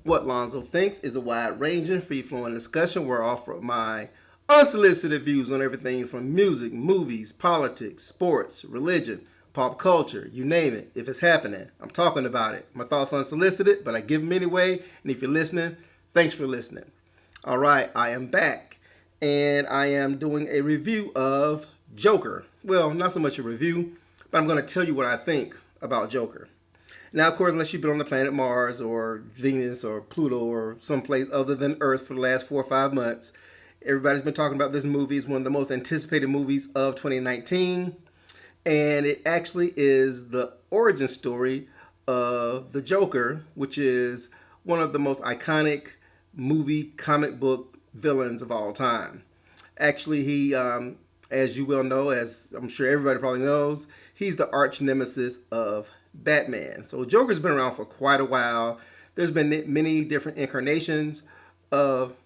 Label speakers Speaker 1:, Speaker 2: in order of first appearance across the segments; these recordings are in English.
Speaker 1: What Lonzo Thinks is a wide-ranging, free-flowing discussion where I offer my unsolicited views on everything from music, movies, politics, sports, religion, pop culture, you name it. If it's happening, I'm talking about it. My thoughts unsolicited, but I give them anyway. And if you're listening, thanks for listening. All right, I am back, and I am doing a review of Joker. Well, not so much a review, but I'm going to tell you what I think about Joker. Now, of course, unless you've been on the planet Mars or Venus or Pluto or someplace other than Earth for the last 4 or 5 months, everybody's been talking about this movie. It's one of the most anticipated movies of 2019. And it actually is the origin story of the Joker, which is one of the most iconic movie comic book villains of all time. Actually, as you well know, as I'm sure everybody probably knows, he's the arch nemesis of Batman. So Joker's been around for quite a while. There's been many different incarnations of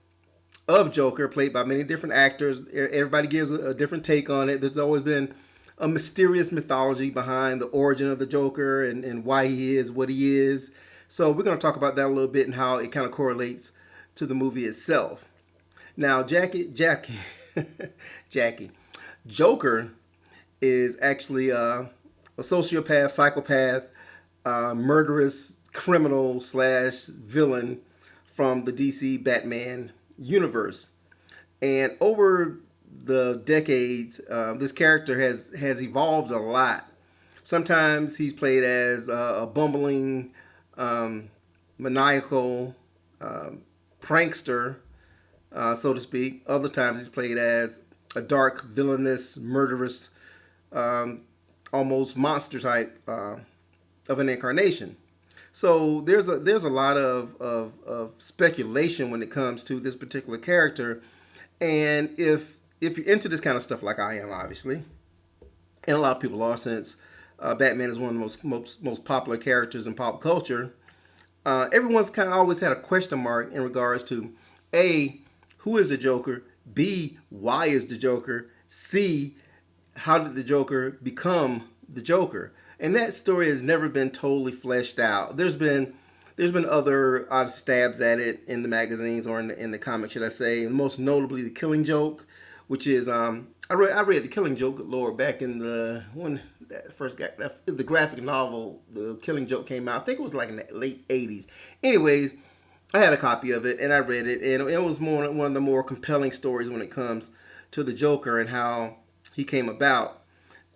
Speaker 1: Joker, played by many different actors. Everybody gives a different take on it. There's always been a mysterious mythology behind the origin of the Joker and why he is what he is. So we're going to talk about that a little bit and how it kind of correlates to the movie itself. Now, Jackie, Joker is actually a sociopath, psychopath, murderous criminal slash villain from the DC Batman universe. And over the decades, this character has evolved a lot. Sometimes he's played as a bumbling, maniacal prankster, so to speak. Other times he's played as a dark, villainous, murderous, almost monster type of an incarnation. So there's a lot of speculation when it comes to this particular character, and if you're into this kind of stuff like I am, obviously, and a lot of people are, since Batman is one of the most popular characters in pop culture, everyone's kind of always had a question mark in regards to A, who is the Joker? B, why is the Joker? C, how did the Joker become the Joker? And that story has never been totally fleshed out. There's been other stabs at it in the magazines or in the comics, should I say? And most notably, The Killing Joke, which is I read The Killing Joke, good Lord, back in when that first got the graphic novel The Killing Joke came out. I think it was like in the late '80s. Anyways, I had a copy of it and I read it, and it was one of the more compelling stories when it comes to the Joker and how he came about.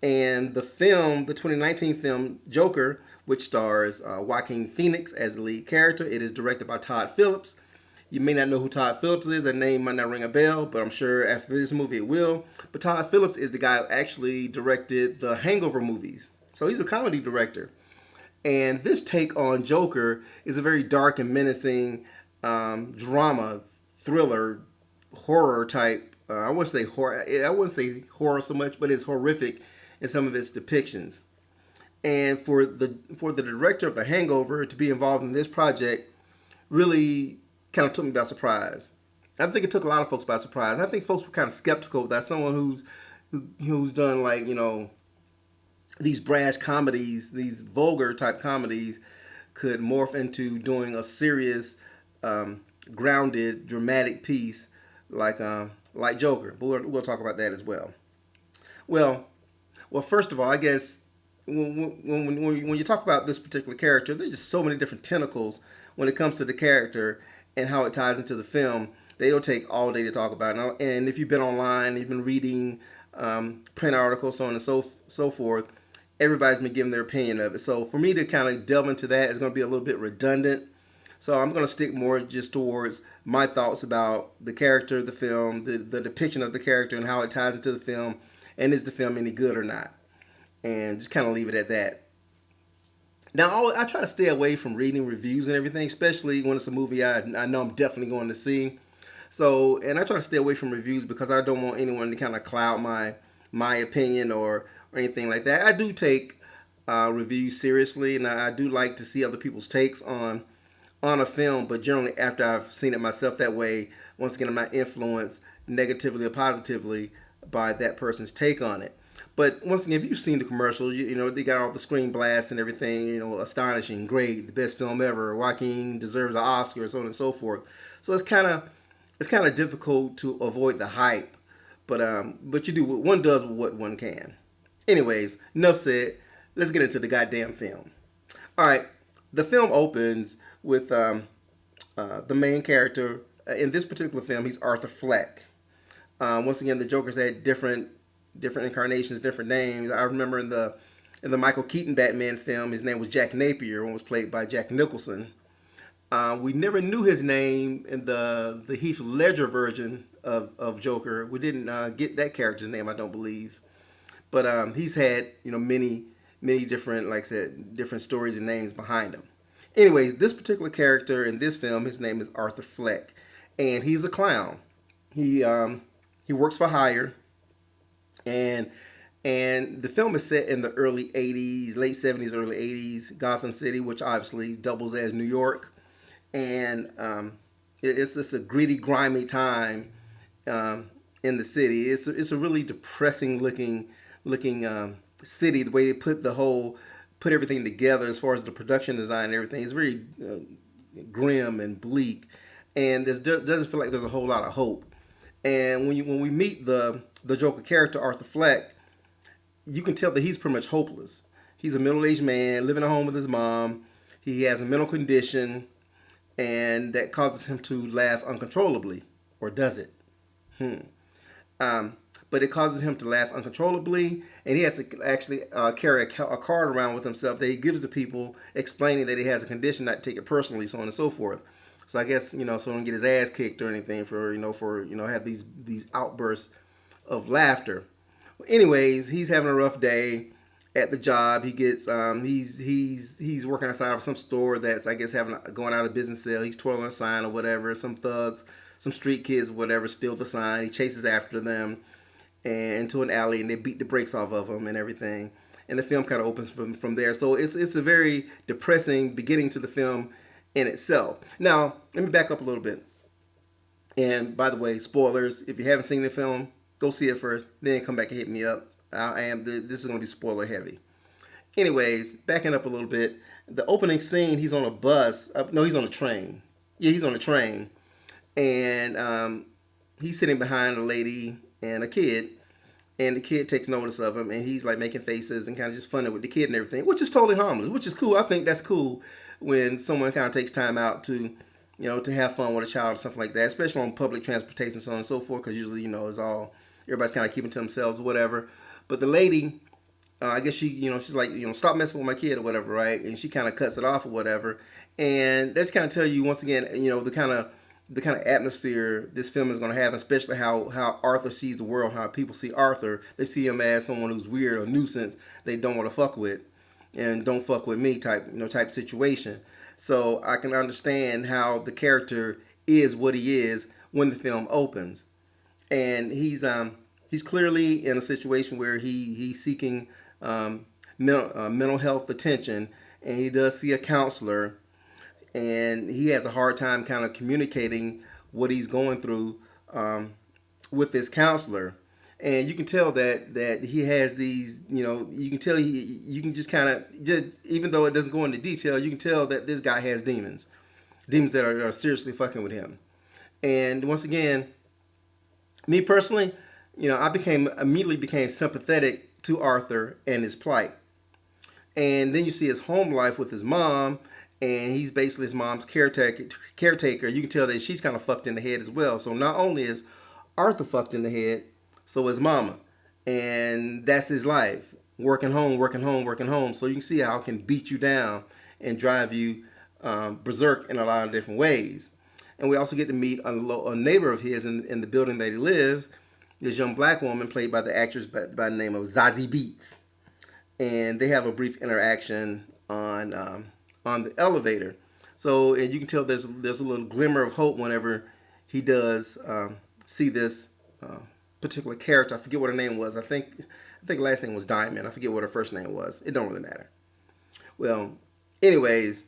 Speaker 1: And the 2019 film Joker, which stars Joaquin Phoenix as the lead character, it is directed by Todd Phillips. You may not know who Todd Phillips is. That name might not ring a bell, but I'm sure after this movie it will. But Todd Phillips is the guy who actually directed the Hangover movies. So he's a comedy director. And this take on Joker is a very dark and menacing drama, thriller, horror type. I wouldn't say horror. I wouldn't say horror so much, but it's horrific in some of its depictions. And for the director of The Hangover to be involved in this project really kind of took me by surprise. I think it took a lot of folks by surprise. I think folks were kind of skeptical that someone who's done, like, these brash comedies, these vulgar type comedies, could morph into doing a serious, grounded, dramatic piece like Joker. But we'll talk about that as well. Well, first of all, I guess when you talk about this particular character, there's just so many different tentacles when it comes to the character and how it ties into the film. They'll take all day to talk about it. And if you've been online, you've been reading print articles, so on and so forth, everybody's been giving their opinion of it. So for me to kind of delve into that is going to be a little bit redundant. So I'm going to stick more just towards my thoughts about the character of the film, the depiction of the character and how it ties into the film, and is the film any good or not. And just kind of leave it at that. Now, I try to stay away from reading reviews and everything, especially when it's a movie I know I'm definitely going to see. So, and I try to stay away from reviews because I don't want anyone to kind of cloud my opinion or anything like that. I do take reviews seriously, and I do like to see other people's takes on a film, but generally after I've seen it myself, that way, once again, I'm not influenced negatively or positively by that person's take on it. But once again, if you've seen the commercials, you know they got all the screen blasts and everything. You know, astonishing, great, the best film ever. Joaquin deserves an Oscar, so on and so forth. So it's kind of difficult to avoid the hype, but you do what one does with what one can. Anyways, enough said. Let's get into the goddamn film. All right, the film opens with the main character in this particular film. He's Arthur Fleck. Once again, the Joker's had different incarnations, different names. I remember in the Michael Keaton Batman film, his name was Jack Napier, and was played by Jack Nicholson. We never knew his name in the Heath Ledger version of Joker. We didn't get that character's name, I don't believe. But he's had many different, like I said, different stories and names behind him. Anyways, this particular character in this film, his name is Arthur Fleck, and he's a clown. He works for hire, and the film is set in the early '80s, late '70s, early '80s, Gotham City, which obviously doubles as New York, and it's just a gritty, grimy time in the city. It's a really depressing looking city. The way they put everything together as far as the production design and everything is very grim and bleak, and it doesn't feel like there's a whole lot of hope. And when we meet the Joker character Arthur Fleck, you can tell that he's pretty much hopeless. He's a middle-aged man living at home with his mom. He has a mental condition, and that causes him to laugh uncontrollably, or does it? But it causes him to laugh uncontrollably, and he has to actually carry a card around with himself that he gives to people, explaining that he has a condition, not to take it personally, so on and so forth. So I guess so he don't get his ass kicked or anything for have these outbursts of laughter. Anyways, he's having a rough day at the job. He gets he's working outside of some store that's, I guess, going out of business sale. He's twirling a sign or whatever. Some thugs, some street kids, whatever, steal the sign. He chases after them and into an alley, and they beat the brakes off of him and everything. And the film kind of opens from there. So it's a very depressing beginning to the film in itself. Now, let me back up a little bit. And by the way, spoilers. If you haven't seen the film, go see it first, then come back and hit me up. This is going to be spoiler heavy. Anyways, backing up a little bit, the opening scene, he's on a bus. No, he's on a train. Yeah, he's on a train, and he's sitting behind a lady and a kid, and the kid takes notice of him, and he's like making faces and kind of just funning with the kid and everything, which is totally harmless, which is cool. I think that's cool when someone kind of takes time out to to have fun with a child or something like that, especially on public transportation, so on and so forth, because usually, it's all, everybody's kind of keeping to themselves or whatever. But the lady, I guess she's like, stop messing with my kid or whatever, right? And she kind of cuts it off or whatever. And that's kind of tell you, once again, the kind of atmosphere this film is going to have, especially how Arthur sees the world, how people see Arthur. They see him as someone who's weird or nuisance they don't want to fuck with, and don't fuck with me type situation. So I can understand how the character is what he is when the film opens, and he's clearly in a situation where he's seeking mental health attention, and he does see a counselor, and he has a hard time kind of communicating what he's going through with this counselor. And you can tell that he has these, you can tell you can just kind of, just even though it doesn't go into detail, you can tell that this guy has demons that are seriously fucking with him. And once again, me personally, I immediately became sympathetic to Arthur and his plight. And then you see his home life with his mom, and he's basically his mom's caretaker. You can tell that she's kind of fucked in the head as well. So not only is Arthur fucked in the head, so is mama. And that's his life. Working home, working home, working home. So you can see how it can beat you down and drive you berserk in a lot of different ways. And we also get to meet a neighbor of his in the building that he lives, this young black woman played by the actress by the name of Zazie Beetz. And they have a brief interaction on the elevator. So, and you can tell there's a little glimmer of hope whenever he does see this particular character. I forget what her name was. I think last name was Diamond. I forget what her first name was. It don't really matter. Well, anyways,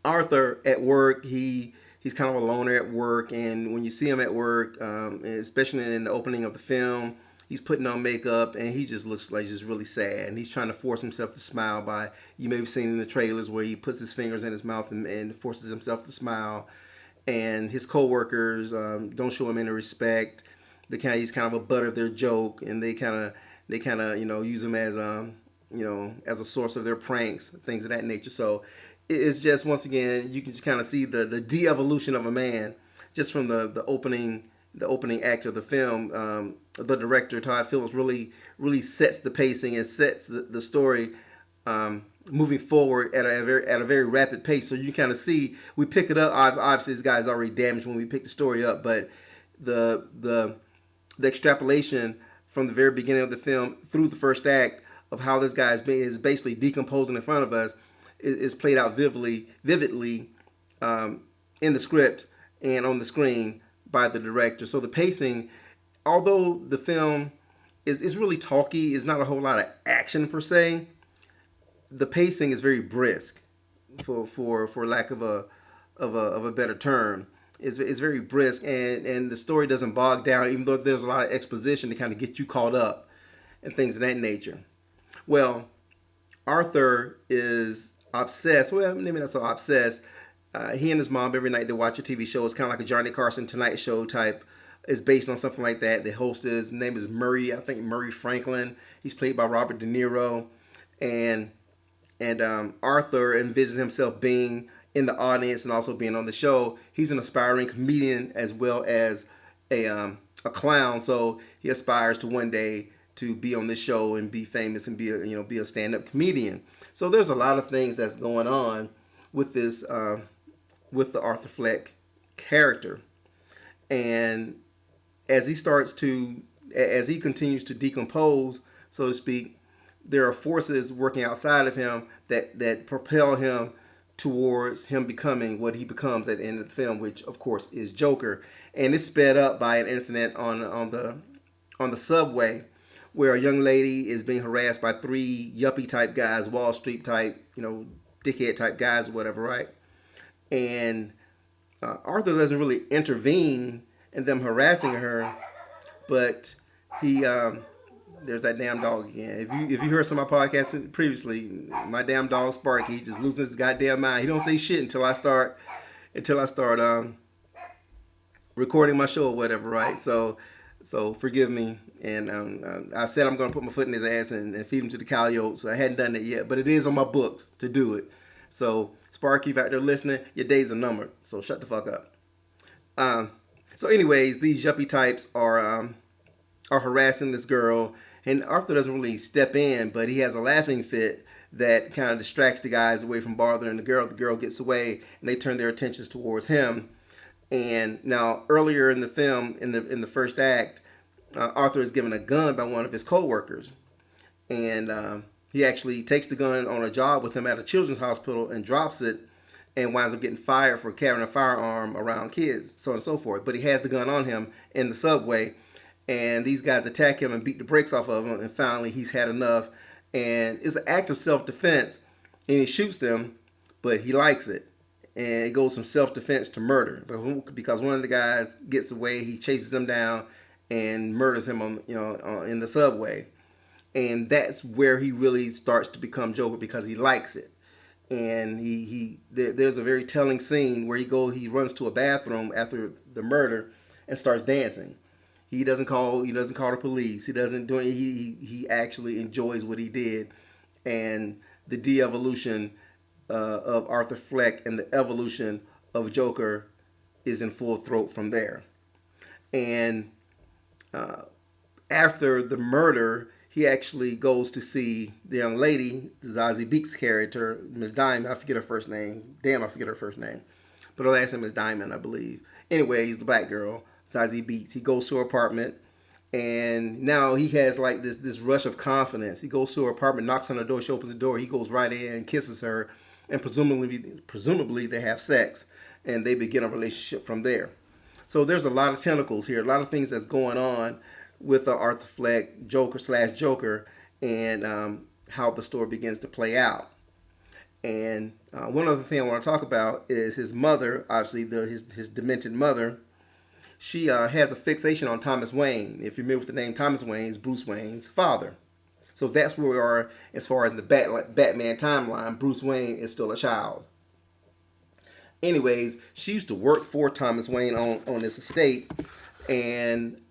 Speaker 1: Arthur at work, he's kind of a loner at work, and when you see him at work, especially in the opening of the film, he's putting on makeup, and he just looks like just really sad. And he's trying to force himself to smile by, you may have seen in the trailers where he puts his fingers in his mouth and forces himself to smile. And his coworkers don't show him any respect. He's kind of a butt of their joke, and they kind of use him as as a source of their pranks, things of that nature. So it's just, once again, you can just kind of see the de-evolution of a man just from the opening act of the film. The director Todd Phillips really sets the pacing and sets the story moving forward at a very rapid pace. So you kind of see, we pick it up. Obviously, this guy's already damaged when we pick the story up, but the extrapolation from the very beginning of the film through the first act of how this guy is basically decomposing in front of us is played out vividly in the script and on the screen by the director. So the pacing, although the film is really talky, is not a whole lot of action per se, the pacing is very brisk, for lack of a better term. It's very brisk, and the story doesn't bog down, even though there's a lot of exposition to kind of get you caught up and things of that nature. Well, Arthur is obsessed. Well, maybe not so obsessed. He and his mom, every night they watch a TV show. It's kind of like a Johnny Carson Tonight Show type. It's based on something like that. The host, his name is Murray. I think Murray Franklin. He's played by Robert De Niro, and Arthur envisions himself being in the audience and also being on the show. He's an aspiring comedian as well as a clown. So he aspires to one day to be on this show and be famous and be a stand-up comedian. So there's a lot of things that's going on with this with the Arthur Fleck character, and as he continues to decompose, so to speak, there are forces working outside of him that propel him towards him becoming what he becomes at the end of the film, which of course is Joker. And it's sped up by an incident on the subway where a young lady is being harassed by three yuppie type guys, Wall Street type, dickhead type guys or whatever, right? And Arthur doesn't really intervene in them harassing her, but he there's that damn dog again. If you heard some of my podcasts previously, my damn dog Sparky, he just loses his goddamn mind. He don't say shit until I start recording my show or whatever, right? So forgive me. And I said I'm going to put my foot in his ass and feed him to the coyotes. So I hadn't done that yet, but it is on my books to do it. So Sparky, if you're out there listening, your days are numbered. So shut the fuck up. So anyways, these yuppie types are harassing this girl, and Arthur doesn't really step in, but he has a laughing fit that kind of distracts the guys away from bothering the girl. The girl gets away, and they turn their attentions towards him. And now, earlier in the film, in the first act, Arthur is given a gun by one of his co-workers, and he actually takes the gun on a job with him at a children's hospital and drops it, and winds up getting fired for carrying a firearm around kids, so on and so forth. But he has the gun on him in the subway, and these guys attack him and beat the brakes off of him, and finally he's had enough, and it's an act of self-defense, and he shoots them, but he likes it, and it goes from self-defense to murder, because one of the guys gets away, he chases him down and murders him in the subway, and that's where he really starts to become Joker, because he likes it. And there's a very telling scene where he runs to a bathroom after the murder and starts dancing. He doesn't call the police. He doesn't do it. He actually enjoys what he did, and the de-evolution of Arthur Fleck and the evolution of Joker is in full throat from there. And after the murder, he actually goes to see the young lady, Zazie Beetz' character, Miss Diamond. I forget her first name. Damn, I forget her first name. But her last name is Diamond, I believe. Anyways, the black girl, Zazie Beetz. He goes to her apartment, and now he has like this rush of confidence. He goes to her apartment, knocks on the door, she opens the door, he goes right in and kisses her, and presumably they have sex, and they begin a relationship from there. So there's a lot of tentacles here, a lot of things that's going on with Arthur Fleck, Joker, and how the story begins to play out. And one other thing I want to talk about is his mother, obviously his demented mother. she has a fixation on Thomas Wayne. If you remember the name Thomas Wayne, is Bruce Wayne's father. So that's where we are as far as the Batman timeline. Bruce Wayne is still a child. Anyways, she used to work for Thomas Wayne on this estate, and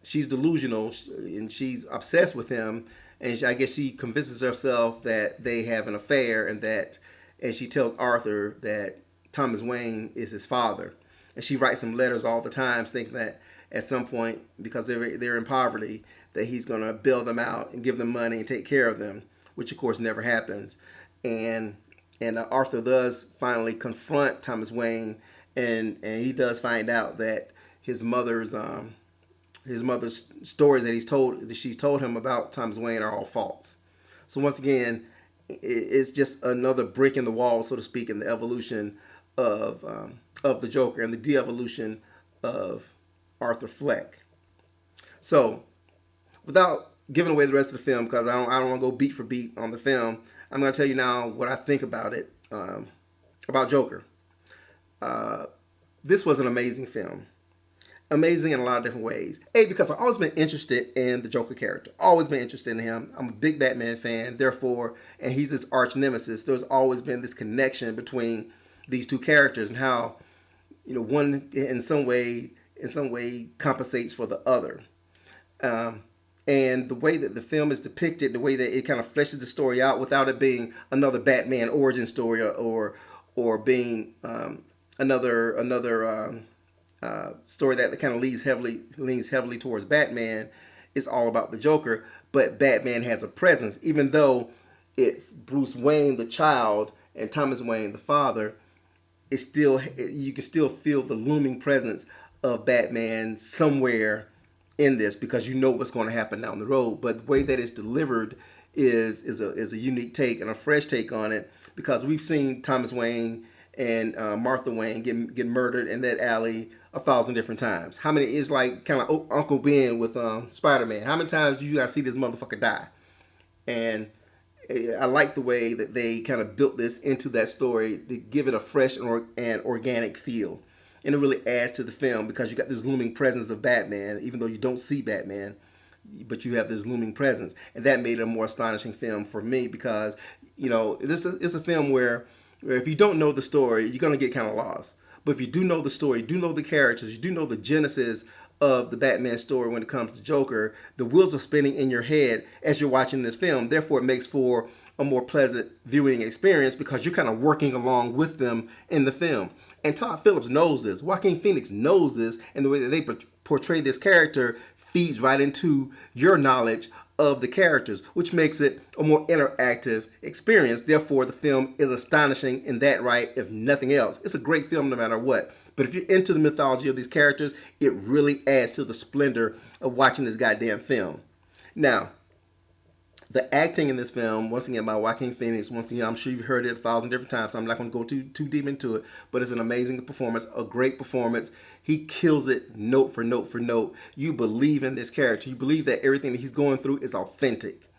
Speaker 1: she's delusional and she's obsessed with him. And I guess she convinces herself that they have an affair, and she tells Arthur that Thomas Wayne is his father. And she writes him letters all the time, thinking that at some point, because they're in poverty, that he's going to bail them out and give them money and take care of them, which of course never happens. And Arthur does finally confront Thomas Wayne, and he does find out that his mother's stories that she's told him about Thomas Wayne are all false. So once again, it's just another brick in the wall, so to speak, in the evolution of the Joker and the de-evolution of Arthur Fleck. So, without giving away the rest of the film, because I don't want to go beat for beat on the film, I'm going to tell you now what I think about it, about Joker. This was an amazing film. Amazing in a lot of different ways. A, because I've always been interested in the Joker character. Always been interested in him. I'm a big Batman fan, therefore, and he's his arch nemesis. There's always been this connection between these two characters and how, one in some way compensates for the other. And the way that the film is depicted, the way that it kind of fleshes the story out without it being another Batman origin story or being another story that kind of leans heavily towards Batman, is all about the Joker. But Batman has a presence, even though it's Bruce Wayne the child and Thomas Wayne the father. You can still feel the looming presence of Batman somewhere in this, because you know what's going to happen down the road. But the way that it's delivered is a unique take and a fresh take on it, because we've seen Thomas Wayne and Martha Wayne get murdered in that alley 1,000 different times. How many is like kind of Uncle Ben with Spider-Man? How many times do you guys see this motherfucker die? And I like the way that they kind of built this into that story to give it a fresh and organic feel. And it really adds to the film, because you got this looming presence of Batman, even though you don't see Batman, but you have this looming presence. And that made it a more astonishing film for me, because, this is a film where if you don't know the story, you're going to get kind of lost. But if you do know the story, you do know the characters, you do know the genesis of the Batman story when it comes to Joker, the wheels are spinning in your head as you're watching this film. Therefore, it makes for a more pleasant viewing experience, because you're kind of working along with them in the film. And Todd Phillips knows this. Joaquin Phoenix knows this, and the way that they portray this character feeds right into your knowledge of the characters, which makes it a more interactive experience. Therefore, the film is astonishing in that right, if nothing else. It's a great film no matter what. But if you're into the mythology of these characters, it really adds to the splendor of watching this goddamn film. Now, the acting in this film, once again, by Joaquin Phoenix, once again, I'm sure you've heard it 1,000 different times, so I'm not going to go too deep into it, but it's an amazing performance, a great performance. He kills it note for note for note. You believe in this character. You believe that everything that he's going through is authentic.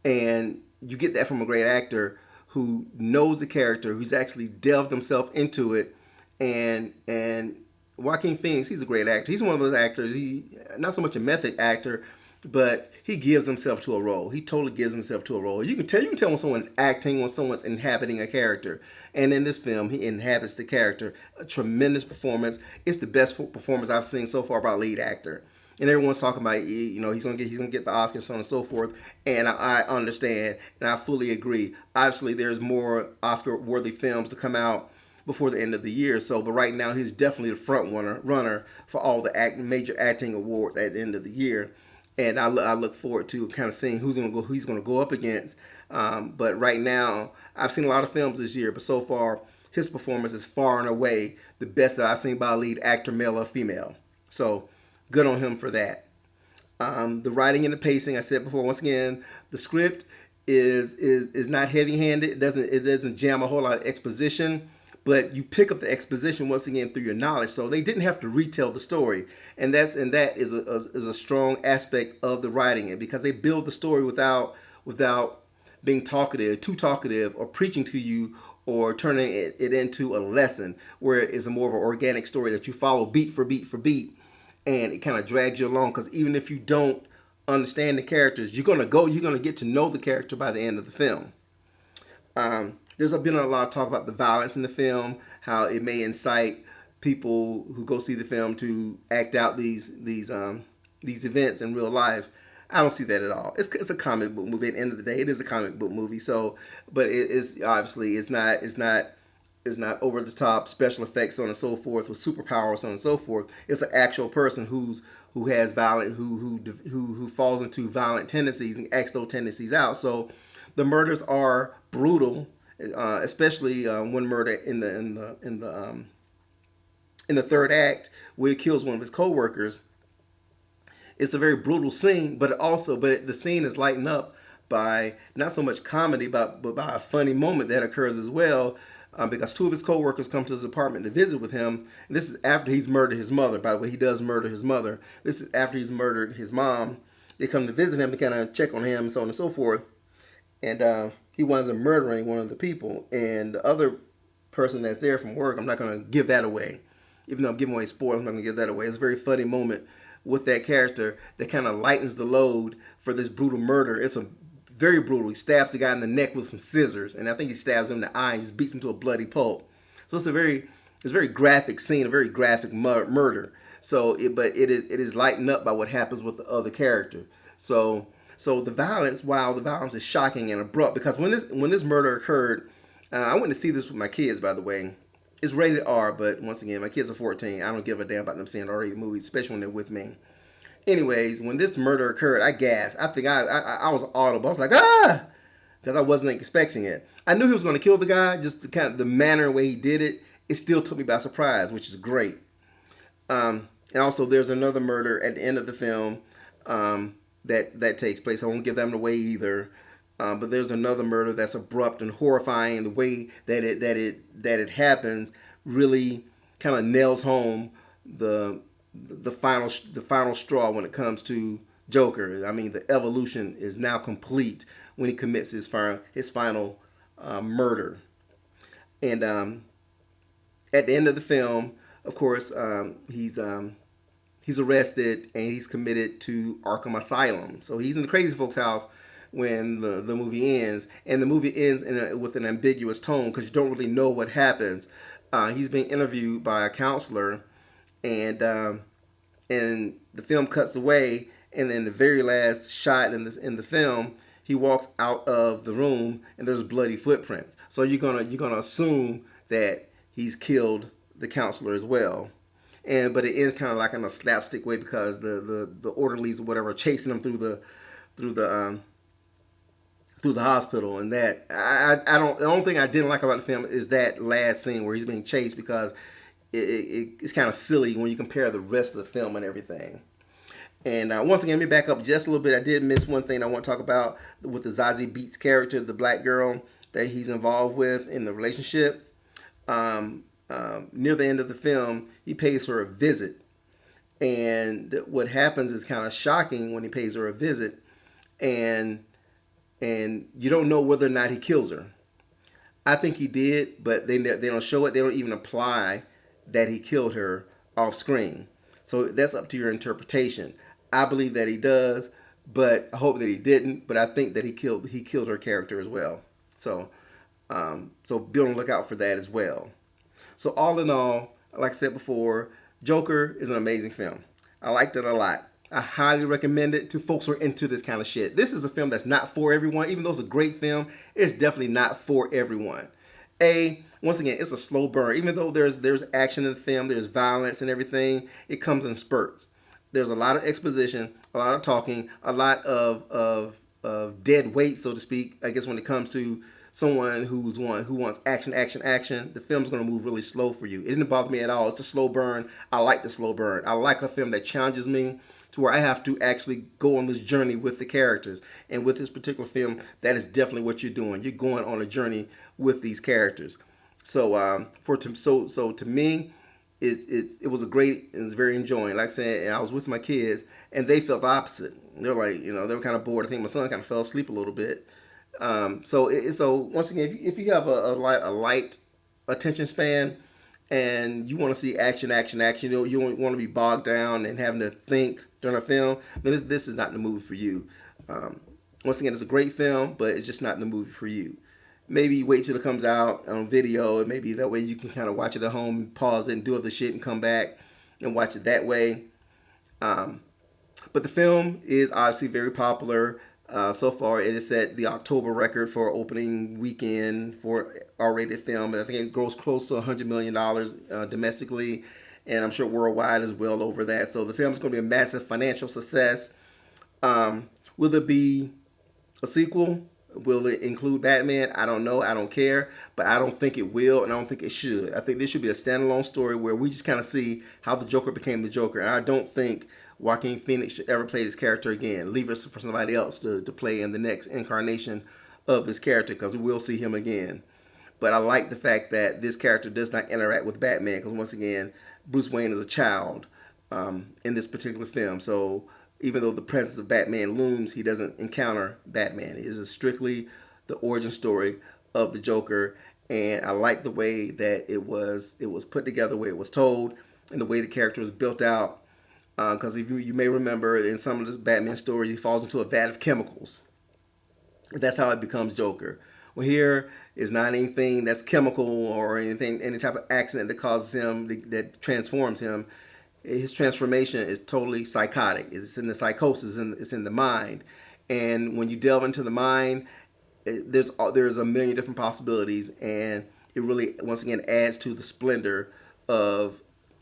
Speaker 1: And you get that from a great actor who knows the character, who's actually delved himself into it. And Joaquin Phoenix, he's a great actor. He's one of those actors, he not so much a method actor, but he gives himself to a role. He totally gives himself to a role. You can tell when someone's acting, when someone's inhabiting a character. And in this film, he inhabits the character. A tremendous performance. It's the best performance I've seen so far by a lead actor. And everyone's talking about, he's gonna get the Oscar, so on and so forth. And I understand, and I fully agree. Obviously, there's more Oscar-worthy films to come out before the end of the year. But right now, he's definitely the front runner for all the major acting awards at the end of the year. And I look forward to kind of seeing who he's going to go up against. But right now, I've seen a lot of films this year, but so far, his performance is far and away the best that I've seen by a lead actor, male or female. So, good on him for that. The writing and the pacing, I said before, once again, the script is not heavy-handed. It doesn't jam a whole lot of exposition. But you pick up the exposition once again through your knowledge. So they didn't have to retell the story, and that is a strong aspect of the writing, and because they build the story without being too talkative, or preaching to you, or turning it into a lesson where it's a more of an organic story that you follow beat for beat for beat, and it kind of drags you along. Because even if you don't understand the characters, you're gonna get to know the character by the end of the film. There's been a lot of talk about the violence in the film, how it may incite people who go see the film to act out these events in real life. I don't see that at all. It's a comic book movie. At the end of the day, it is a comic book movie. So, but it is obviously it's not over the top special effects so on and so forth with superpowers so on and so forth. It's an actual person who has violent who falls into violent tendencies and acts those tendencies out. So, the murders are brutal, especially one murder in the third act where he kills one of his coworkers. It's a very brutal scene, but the scene is lightened up by not so much comedy, but by a funny moment that occurs as well. Because two of his coworkers come to his apartment to visit with him. And this is after he's murdered his mother. By the way, he does murder his mother. This is after he's murdered his mom. They come to visit him to kind of check on him and so on and so forth. And he winds up murdering one of the people. And the other person that's there from work, I'm not going to give that away. Even though I'm giving away spoilers, I'm not going to give that away. It's a very funny moment with that character that kind of lightens the load for this brutal murder. It's a very brutal. He stabs the guy in the neck with some scissors, and I think he stabs him in the eye and just beats him to a bloody pulp. So it's a very graphic scene, a very graphic murder. So, but it is lightened up by what happens with the other character. So the violence, while the violence is shocking and abrupt, because when this murder occurred, I went to see this with my kids, by the way. It's rated R, but once again, my kids are 14. I don't give a damn about them seeing R-rated movies, especially when they're with me. Anyways, when this murder occurred, I gasped. I think I was audible. I was like, ah! Because I wasn't expecting it. I knew he was going to kill the guy, just the kind of the manner and way he did it. It still took me by surprise, which is great. And also, there's another murder at the end of the film that takes place. I won't give that away either. But there's another murder that's abrupt and horrifying. The way that it happens really kind of nails home the final straw when it comes to Joker. I mean, the evolution is now complete when he commits his final murder. And at the end of the film, of course, he's arrested and he's committed to Arkham Asylum. So he's in the crazy folks' house when the movie ends, and the movie ends with an ambiguous tone because you don't really know what happens. He's being interviewed by a counselor, and the film cuts away, and then the very last shot in the film, he walks out of the room, and there's bloody footprints. So you're gonna assume that he's killed the counselor as well. But it ends kind of like in a slapstick way because the orderlies or whatever are chasing him through the hospital, and that I don't. The only thing I didn't like about the film is that last scene where he's being chased because it's kind of silly when you compare the rest of the film and everything. And once again, let me back up just a little bit. I did miss one thing I want to talk about with the Zazie Beetz character, the black girl that he's involved with in the relationship. Near the end of the film, he pays her a visit, and what happens is kind of shocking when he pays her a visit, and you don't know whether or not he kills her. I think he did, but they don't show it. They don't even imply that he killed her off screen. So that's up to your interpretation. I believe that he does, but I hope that he didn't. But I think that he killed her character as well. So be on the lookout for that as well. So all in all, like I said before, Joker is an amazing film. I liked it a lot. I highly recommend it to folks who are into this kind of shit. This is a film that's not for everyone. Even though it's a great film, it's definitely not for everyone. Once again, it's a slow burn. Even though there's action in the film, there's violence and everything, it comes in spurts. There's a lot of exposition, a lot of talking, a lot of dead weight, so to speak. I guess when it comes to someone who wants action, the film's going to move really slow for you. It didn't bother me at all. It's a slow burn. I like the slow burn. I like a film that challenges me to where I have to actually go on this journey with the characters. And with this particular film, that is definitely what you're doing. You're going on a journey with these characters. So to me, it was a great, it was very enjoying. Like I said, I was with my kids, and they felt the opposite. They're like, they were kind of bored. I think my son kind of fell asleep a little bit. So once again, if you have a light attention span and you want to see action, action, action, you don't want to be bogged down and having to think during a film, then this is not the movie for you. Um, Once again, it's a great film, but it's just not the movie for you. Maybe wait till it comes out on video, and maybe that way you can kind of watch it at home, pause it, and do other shit, and come back and watch it that way. Um, but the film is obviously very popular. So far, it has set the October record for opening weekend for R-rated film. I think it grows close to $100 million domestically, and I'm sure worldwide is well over that. So the film is going to be a massive financial success. Will it be a sequel? Will it include Batman? I don't know. I don't care. But I don't think it will, and I don't think it should. I think this should be a standalone story where we just kind of see how the Joker became the Joker. And I don't think Joaquin Phoenix should ever play this character again. Leave it for somebody else to play in the next incarnation of this character, because we will see him again. But I like the fact that this character does not interact with Batman, because once again, Bruce Wayne is a child in this particular film. So even though the presence of Batman looms, he doesn't encounter Batman. It is strictly the origin story of the Joker, and I like the way that it was put together, the way it was told, and the way the character was built out. Because if you may remember, in some of this Batman stories, he falls into a vat of chemicals. That's how it becomes Joker. Well, here is not anything that's chemical or anything, any type of accident that causes him, that transforms him. His transformation is totally psychotic. It's in the psychosis, it's in the mind. And when you delve into the mind, there's a million different possibilities, and it really once again adds to the splendor of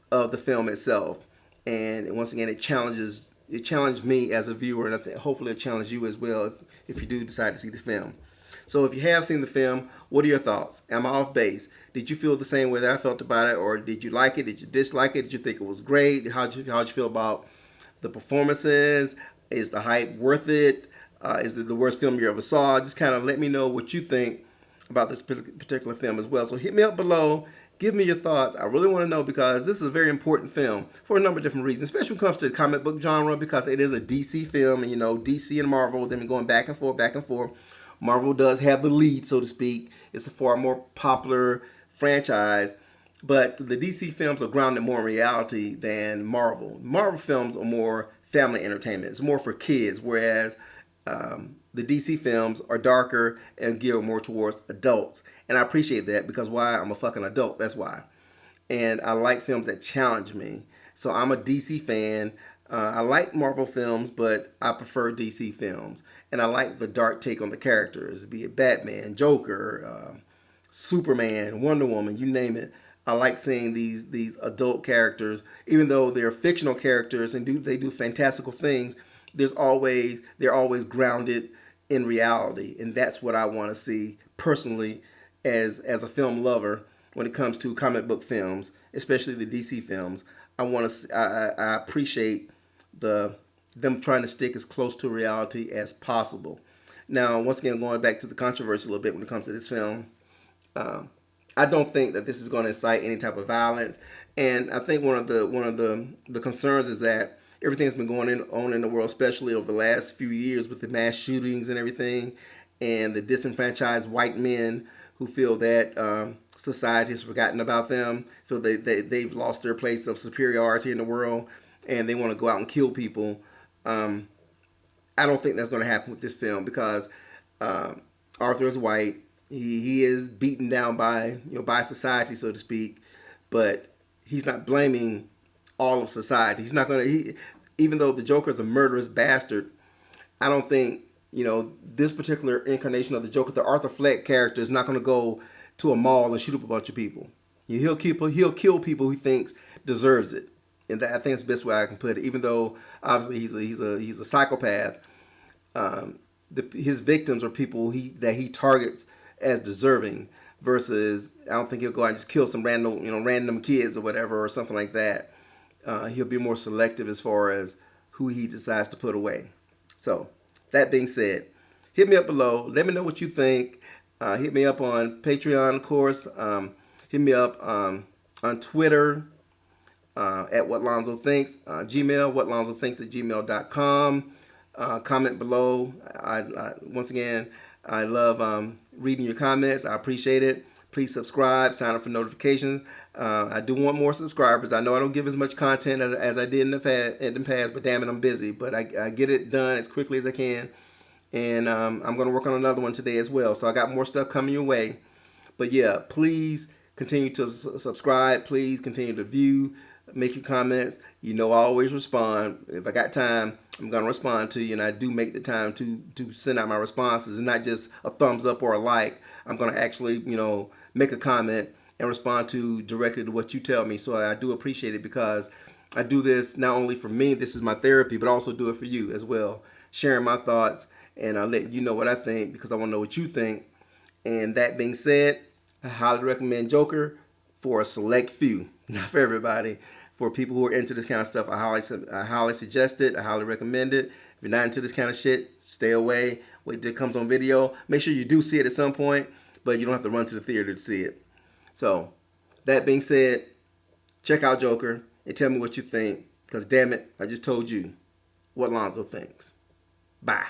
Speaker 1: the film itself. And once again, it challenged me as a viewer, and I think hopefully it challenged you as well if you do decide to see the film. So if you have seen the film, what are your thoughts? Am I off base? Did you feel the same way that I felt about it, or did you like it? Did you dislike it? Did you think it was great? How'd you feel about the performances? Is the hype worth it? Is it the worst film you ever saw? Just kind of let me know what you think about this particular film as well. So hit me up below. Give me your thoughts. I really want to know, because this is a very important film for a number of different reasons, especially when it comes to the comic book genre, because it is a DC film, and DC and Marvel, they've been going back and forth, back and forth. Marvel does have the lead, so to speak. It's a far more popular franchise, but the DC films are grounded more in reality than Marvel. Marvel films are more family entertainment. It's more for kids, whereas the DC films are darker and geared more towards adults. And I appreciate that, because why? I'm a fucking adult. That's why. And I like films that challenge me. So I'm a DC fan. I like Marvel films, but I prefer DC films. And I like the dark take on the characters, be it Batman, Joker, Superman, Wonder Woman, you name it. I like seeing these adult characters, even though they're fictional characters and they do fantastical things. They're always grounded in reality, and that's what I want to see personally as a film lover when it comes to comic book films, especially the DC films. I appreciate them trying to stick as close to reality as possible. Now, once again, going back to the controversy a little bit when it comes to this film, I don't think that this is going to incite any type of violence, and I think one of the concerns is that everything that's been on in the world, especially over the last few years with the mass shootings and everything, and the disenfranchised white men who feel that society has forgotten about them, feel they've lost their place of superiority in the world, and they want to go out and kill people. I don't think that's going to happen with this film, because Arthur is white. He is beaten down by society, so to speak, but he's not blaming all of society. He's not going to. Even though the Joker is a murderous bastard, I don't think this particular incarnation of the Joker, the Arthur Fleck character, is not going to go to a mall and shoot up a bunch of people. He'll kill people he thinks deserves it, and I think it's the best way I can put it. Even though obviously he's a psychopath, his victims are people that he targets as deserving. Versus, I don't think he'll go out and just kill some random kids or whatever, or something like that. He'll be more selective as far as who he decides to put away. So, that being said, hit me up below. Let me know what you think. Hit me up on Patreon, of course. Hit me up on Twitter at What Lonzo Thinks. Gmail, whatlonzothinks@gmail.com. Comment below. Once again, I love reading your comments. I appreciate it. Please subscribe, sign up for notifications. I do want more subscribers. I know I don't give as much content as I did in the past, but damn it, I'm busy. But I get it done as quickly as I can. And I'm going to work on another one today as well. So I got more stuff coming your way. But yeah, please continue to subscribe. Please continue to view, make your comments. You know, I always respond. If I got time, I'm going to respond to you. And I do make the time to send out my responses. And not just a thumbs up or a like. I'm going to actually, make a comment and respond to directly to what you tell me. So I do appreciate it, because I do this not only for me, this is my therapy, but also do it for you as well. Sharing my thoughts, and I'll let you know what I think, because I want to know what you think. And that being said, I highly recommend Joker for a select few, not for everybody. For people who are into this kind of stuff, I highly suggest it. I highly recommend it. If you're not into this kind of shit, stay away. Wait till it comes on video. Make sure you do see it at some point, but you don't have to run to the theater to see it. So, that being said, check out Joker and tell me what you think, because damn it, I just told you what Lonzo thinks. Bye.